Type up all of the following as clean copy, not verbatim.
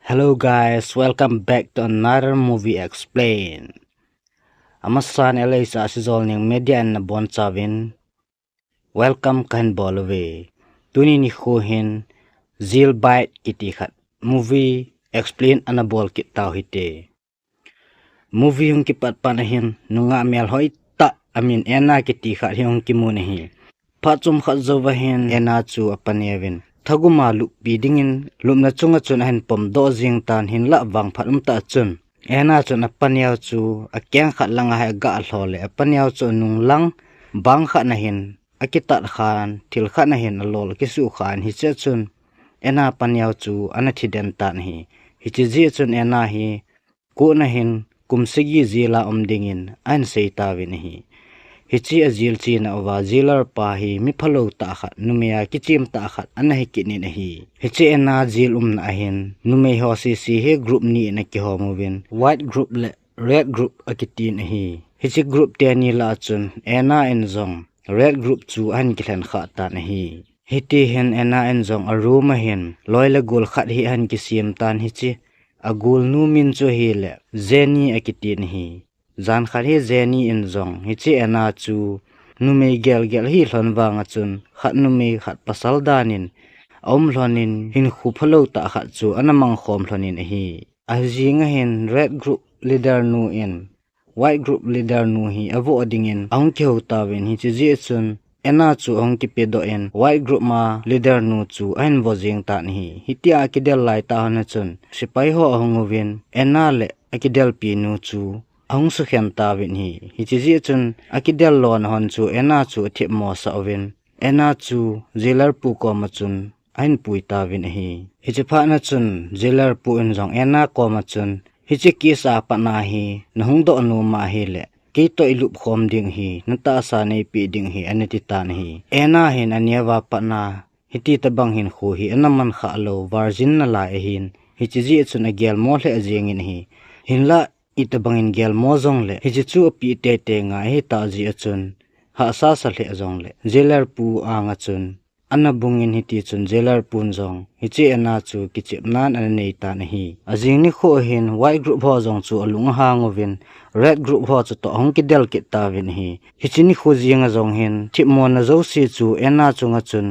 Hello guys, welcome back to another movie explain. Amasan LA sa asizol ning media na bonchawin. Welcome kan bolwe. Tuni ni khuhin zil bite kiti khat. Movie explain anabol kit tau hite. Movie yung kipat panahin nunga mel hoi ta amin ena kiti khat yung kimunehi. Pachum khat zovahin ena chu apanewin. Thaguma lup bidingin lup na chunga chun hen pom do jing tan hin la wang phatum ta chun ena chun apaniaw chu akyang khat langa ha ga hlole apaniaw chu nung lang bang khat na hin akitat khan thil khat na hin lol kisu khan hi che chun ena paniaw chu anathi den tan hi chi ji chun ena hi ko na hin kumsigi zila omdingin an seita win hi hichi azil chi na wa zilar pa hi mi phalo ta khat numia kichim ta khat anahi kinin hi hichi ena zil na hin nume ho si he group ni na ki ho movin white group le red group akitin hi hichi group te ni la chun ena en zong red group chu an kilan kha ta na hi hiti hen ena en zong aru ma hin loila gul khat hi an kisim tan hichi agul nu min chu hi le zeni akitin hi zan khari zeni in zong hichi ena chu numei gel hi hlonwanga chun khat numei khat pasal danin hlonin hin khu phalo ta khat chu anamang khom hlonin hi ajinga hin red group leader nu in white group leader nu hi avo adingin ang kheu tawin hi chi ji chun ena chu ong ki pedo in white group ma leader nu chu ain vojing ta ni hitia akidel lai ta hana chun sipai ho hongovin ena le akidel pi nu chu ang su khem ta win hi chi ji chun akidel lon hon chu ena chu thip mo sa win ena chu jailer pu ko ma chun ain pui ta win hi chi pha na chun jailer pu in jong ena ko ma chun chi ki sa pa na hi nahung do nu ma hi le ki to ilup khom ding hi nata sa nei pi ding hi aniti tan hi ena hin aniawa pa na hiti tabang hin khu hi anaman kha lo virgin na la hin chi ji chun agel mo le ajing in hi hinla itabangin gel mozong le hi chu pi te te nga hi ta ji achun ha sa sa le azong le jailer pu anga chun anabungin hi ti chun jailer pun jong hi che ana chu kichip nan an nei ta na hi ajing ni kho hin white group ho jong chu alung hangovin red group ho chu to hong ki del ki ta win hi chini kho jinga jong hin thimon na zo si chu ena chunga chun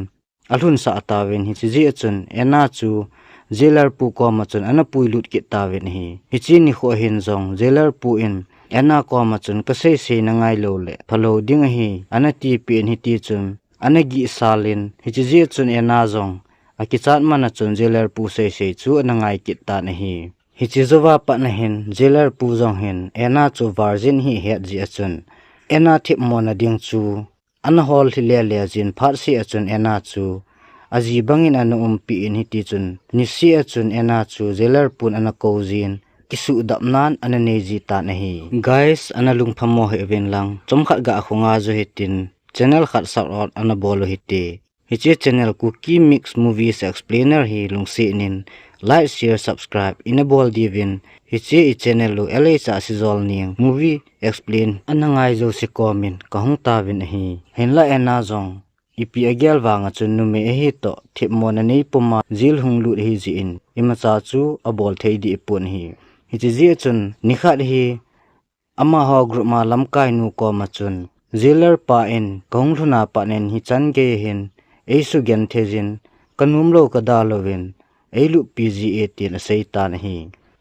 alhun sa ta win hi chi ji chun ena chu jailer pu ko ma chun ana puilut ki ta win hi chini kho hin jong jailer pu in ena ko ma chun ka sei sei na ngai lo le phalo ding hi ana ti pin hi ti chun ana gi salin hi ji chun ena jong akichat mana chun jailer pu sei sei chu ana ngai ki ta na hi chi zowa pa na hin jailer pu jong hin ena chu virgin hi het ji achun ena thip mona ding chu ana hol hi le le jin phar si achun ena chu aji bangin ana umpi in hiti chun nisi achun ena chu jailer pun ana kozin kisu dapnan ana neji ta na hi guys ana lungpham mo heven lang chomkhat ga khunga jo hitin channel khat sakot ana bolo hite hiche channel cookie mix movies explainer hi lungsi nin like share subscribe enable divin hiche channel lu LA cha sizol ning movie explain anangai jo si comment kahung ta win hi henla ena jong ipi agel wanga chun nume hi to thip mona nei puma zil hunglu hi ji in imacha chu abol thei di pun hi chi ji chun nikhat hi ama ho group ma lamkai nu ko ma chun jailer pa in kong thuna pa nen hi chan ge hin eisu gen thejin kanum lo ka dalovin eilu pga tin sei tan hi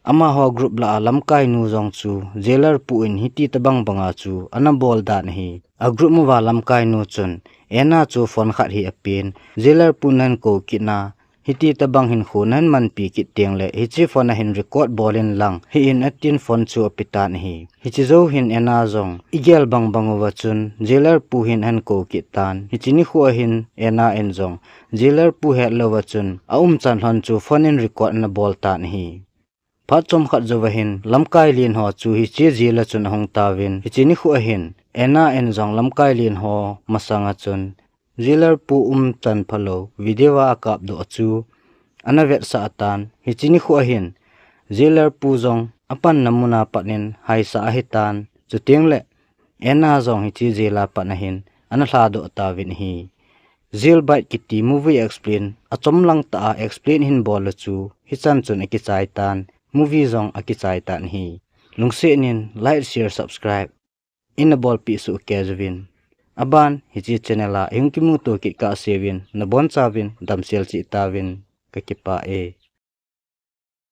ama ho group la lamkai nu jong chu jailer pu in hiti tabang banga chu anabol dan hi a group mu wa lamkai nu chun ena chu phone khat hi apin jailer punan ko kina hiti tabang hin khunan man pi ki teng le hi chi phone hin record bolin lang hi in atin phone chu apitan hi chi zo hin ena jong igel bang bang wa chun jailer pu hin han ko ki tan hi chini khu hin ena en jong jailer pu he lo wa chun chan hon chu phone in record na bol tan hi phachom khat zo wa hin lamkai lin ho chu hi chi jila chun hong tawin hi chini khu hin ena en jong lamkai lin ho masanga chun jailer pu tan phalo video akap do chu anavet sa atan hi chini khu hin jailer pu jong apan namuna panin hai sa hitan chuting le ena jong hi chi jela panahin ana hla do tawin hi jail bite kiti movie explain achom lang ta explain hin bol chu Hichan chun akichai tan movie zong akichai tan hi lungse nin like share subscribe in a ball pi su kezvin aban hichi channel a yung kimu to ki ka sevin na bon chawin damsel chi tawin ka kipa e